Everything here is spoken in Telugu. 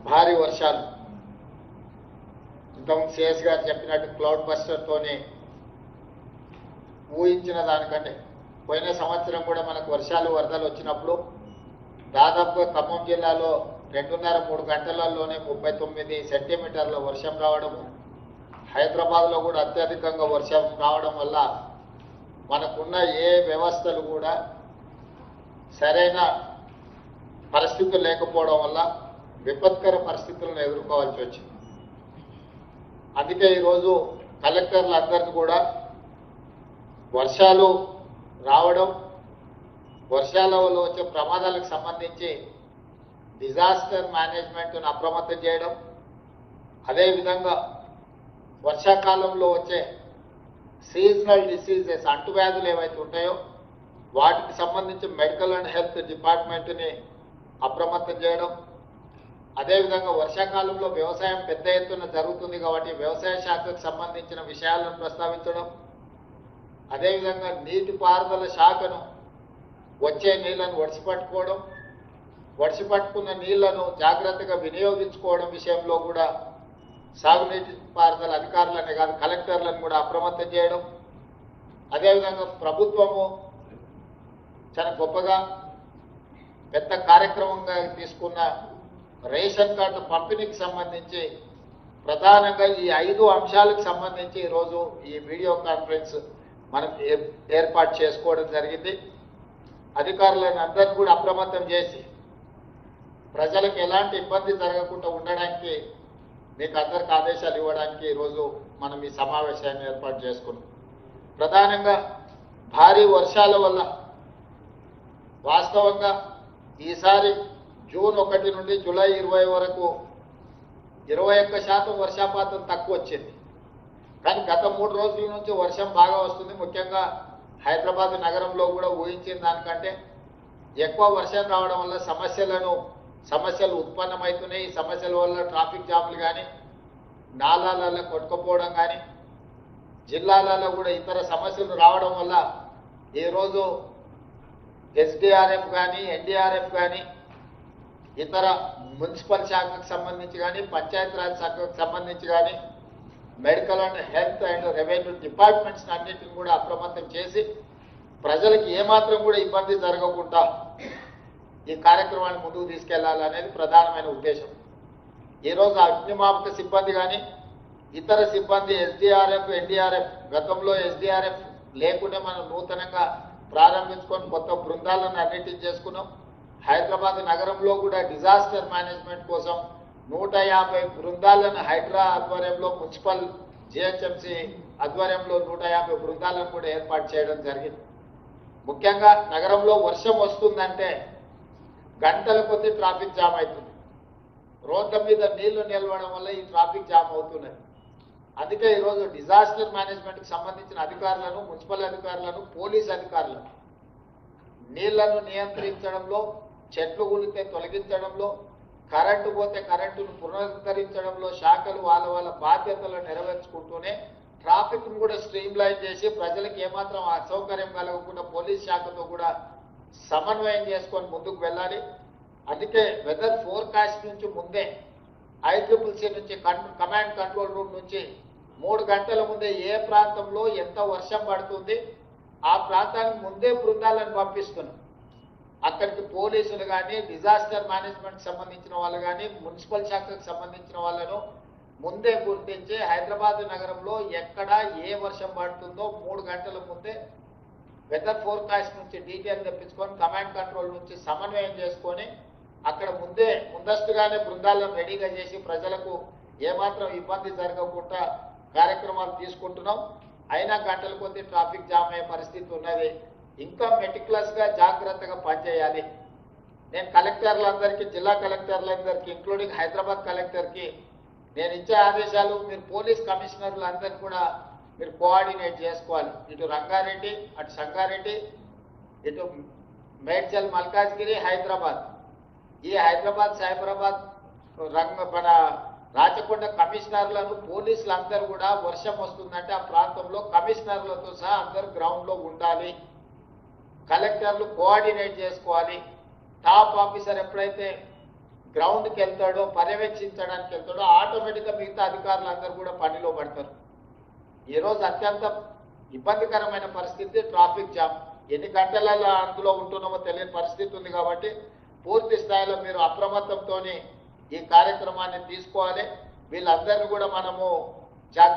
భారీ వర్షాలు ఇంతకుముందు సిఎస్ గారు చెప్పినట్టు క్లౌడ్ బస్టర్తోనే ఊహించిన దానికంటే పోయిన సంవత్సరం కూడా మనకు వర్షాలు వరదలు వచ్చినప్పుడు దాదాపుగా ఖమ్మం జిల్లాలో 2.5-3 గంటలలోనే 39 సెంటీమీటర్ల వర్షం రావడము, హైదరాబాద్లో కూడా అత్యధికంగా వర్షం రావడం వల్ల మనకున్న ఏ వ్యవస్థలు కూడా సరైన పరిస్థితులు లేకపోవడం వల్ల విపత్కర పరిస్థితులను ఎదుర్కోవాల్సి వచ్చింది. అందుకే ఈరోజు కలెక్టర్లందరికీ కూడా వర్షాలు రావడం, వర్షాలలో వచ్చే ప్రమాదాలకు సంబంధించి డిజాస్టర్ మేనేజ్మెంట్ను అప్రమత్తం చేయడం, అదేవిధంగా వర్షాకాలంలో వచ్చే సీజనల్ డిసీజెస్ అంటువ్యాధులు ఏవైతే ఉంటాయో వాటికి సంబంధించి మెడికల్ అండ్ హెల్త్ డిపార్ట్మెంట్ని అప్రమత్తం చేయడం, అదేవిధంగా వర్షాకాలంలో వ్యవసాయం పెద్ద ఎత్తున జరుగుతుంది కాబట్టి వ్యవసాయ శాఖకు సంబంధించిన విషయాలను ప్రస్తావించడం, అదేవిధంగా నీటిపారుదల శాఖను వచ్చే నీళ్లను వర్షపట్టుకున్న నీళ్లను జాగ్రత్తగా వినియోగించుకోవడం విషయంలో కూడా సాగునీటి పారుదల అధికారులనే కాదు కలెక్టర్లను కూడా అప్రమత్తం చేయడం, అదేవిధంగా ప్రభుత్వము చాలా గొప్పగా పెద్ద కార్యక్రమంగా తీసుకున్న రేషన్ కార్డు పంపిణీకి సంబంధించి ప్రధానంగా ఈ 5 అంశాలకు సంబంధించి ఈరోజు ఈ వీడియో కాన్ఫరెన్స్ మనం ఏర్పాటు చేసుకోవడం జరిగింది. అధికారులను అందరినీ కూడా అప్రమత్తం చేసి ప్రజలకు ఎలాంటి ఇబ్బంది జరగకుండా ఉండడానికి మీకు అందరికి ఆదేశాలు ఇవ్వడానికి ఈరోజు మనం ఈ సమావేశాన్ని ఏర్పాటు చేసుకున్నాం. ప్రధానంగా భారీ వర్షాల వల్ల వాస్తవంగా ఈసారి జూన్ 1 నుండి జూలై 20 వరకు 21% వర్షపాతం తక్కువ వచ్చింది. కానీ గత 3 రోజుల నుంచి వర్షం బాగా వస్తుంది. ముఖ్యంగా హైదరాబాద్ నగరంలో కూడా ఊహించిన దానికంటే ఎక్కువ వర్షం రావడం వల్ల సమస్యలు ఉత్పన్నమవుతున్నాయి. ఈ సమస్యల వల్ల ట్రాఫిక్ జాములు కానీ, నాలాలలో కొట్టుకుపోవడం కానీ, జిల్లాలలో కూడా ఇతర సమస్యలు రావడం వల్ల ఈరోజు ఎస్డిఆర్ఎఫ్ కానీ, ఎన్డీఆర్ఎఫ్ కానీ, ఇతర మున్సిపల్ శాఖకు సంబంధించి కానీ, పంచాయతీరాజ్ శాఖకు సంబంధించి కానీ, medical and health and revenue departments అన్నింటిని కూడా అప్రమత్తం చేసి ప్రజలకు ఏమాత్రం కూడా ఇబ్బంది జరగకుండా ఈ కార్యక్రమాన్ని ముందుకు తీసుకెళ్లాలనేది ప్రధానమైన ఉద్దేశం. ఈరోజు అగ్నిమాపక సిబ్బంది కానీ, ఇతర సిబ్బంది ఎస్డిఆర్ఎఫ్, ఎన్డీఆర్ఎఫ్, గతంలో ఎస్డిఆర్ఎఫ్ లేకుండా మనం నూతనంగా ప్రారంభించుకొని కొత్త బృందాలను అన్నింటినీ చేసుకున్నాం. హైదరాబాద్ నగరంలో కూడా డిజాస్టర్ మేనేజ్మెంట్ కోసం 150 బృందాలను హైడ్రా ఆధ్వర్యంలో, మున్సిపల్ జిహెచ్ఎంసీ ఆధ్వర్యంలో 150 బృందాలను కూడా ఏర్పాటు చేయడం జరిగింది. ముఖ్యంగా నగరంలో వర్షం వస్తుందంటే గంటల కొద్దీ ట్రాఫిక్ జామ్ అవుతుంది. రోడ్ల మీద నీళ్లు నిలవడం వల్ల ఈ ట్రాఫిక్ జామ్ అవుతున్నది. అందుకే ఈరోజు డిజాస్టర్ మేనేజ్మెంట్కి సంబంధించిన అధికారులను, మున్సిపల్ అధికారులను, పోలీస్ అధికారులను నీళ్లను నియంత్రించడంలో, చెట్లు కూలితే తొలగించడంలో, కరెంటు పోతే కరెంటును పునరుద్ధరించడంలో శాఖలు వాళ్ళ బాధ్యతలను నెరవేర్చుకుంటూనే ట్రాఫిక్ను కూడా స్ట్రీమ్లైన్ చేసి ప్రజలకు ఏమాత్రం అసౌకర్యం కలగకుండా పోలీస్ శాఖతో కూడా సమన్వయం చేసుకొని ముందుకు వెళ్ళాలి. అందుకే వెదర్ ఫోర్కాస్ట్ నుంచి ముందే ICCC నుంచి కమాండ్ కంట్రోల్ రూమ్ నుంచి 3 గంటల ముందే ఏ ప్రాంతంలో ఎంత వర్షం పడుతుంది ఆ ప్రాంతానికి ముందే బృందాలను పంపిస్తున్నాం. అక్కడికి పోలీసులు కానీ, డిజాస్టర్ మేనేజ్మెంట్ సంబంధించిన వాళ్ళు కానీ, మున్సిపల్ శాఖకు సంబంధించిన వాళ్ళను ముందే గుర్తించి హైదరాబాద్ నగరంలో ఎక్కడ ఏ వర్షం పడుతుందో 3 గంటల ముందే వెదర్ ఫోర్కాస్ట్ నుంచి డీటెయిల్ తెప్పించుకొని కమాండ్ కంట్రోల్ నుంచి సమన్వయం చేసుకొని అక్కడ ముందస్తుగానే బృందాలను రెడీగా చేసి ప్రజలకు ఏమాత్రం ఇబ్బంది జరగకుండా కార్యక్రమాలు తీసుకుంటున్నాం. అయినా గంటల కొద్దీ ట్రాఫిక్ జామ్ అయ్యే పరిస్థితి ఉన్నది. ఇంకా మెటిక్యులస్గా జాగ్రత్తగా పనిచేయాలి. నేను కలెక్టర్లందరికీ, జిల్లా కలెక్టర్లందరికీ, ఇంక్లూడింగ్ హైదరాబాద్ కలెక్టర్కి నేను ఇచ్చే ఆదేశాలు మీరు పోలీస్ కమిషనర్లందరినీ కూడా మీరు కోఆర్డినేట్ చేసుకోవాలి. ఇటు రంగారెడ్డి, అటు సంగారెడ్డి, ఇటు మేడ్చల్, మల్కాజ్గిరి, హైదరాబాద్. ఈ హైదరాబాద్, సైబరాబాద్, మన రాచకొండ కమిషనర్లను, పోలీసులు అందరూ కూడా వర్షం వస్తుందంటే ఆ ప్రాంతంలో కమిషనర్లతో సహా అందరూ గ్రౌండ్లో ఉండాలి. కలెక్టర్లు కోఆర్డినేట్ చేసుకోవాలి. టాప్ ఆఫీసర్ ఎప్పుడైతే గ్రౌండ్కి వెళ్తాడో పర్యవేక్షించడానికి వెళ్తాడో ఆటోమేటిక్గా మిగతా అధికారులు అందరూ కూడా పనిలో పడతారు. ఈరోజు అత్యంత ఇబ్బందికరమైన పరిస్థితి ట్రాఫిక్ జామ్. ఎన్ని గంటలలో అందులో ఉంటున్నామో తెలియని పరిస్థితి ఉంది. కాబట్టి పూర్తి స్థాయిలో మీరు అప్రమత్తంతో ఈ కార్యక్రమాన్ని తీసుకోవాలి. వీళ్ళందరినీ కూడా మనము జాగ్రత్త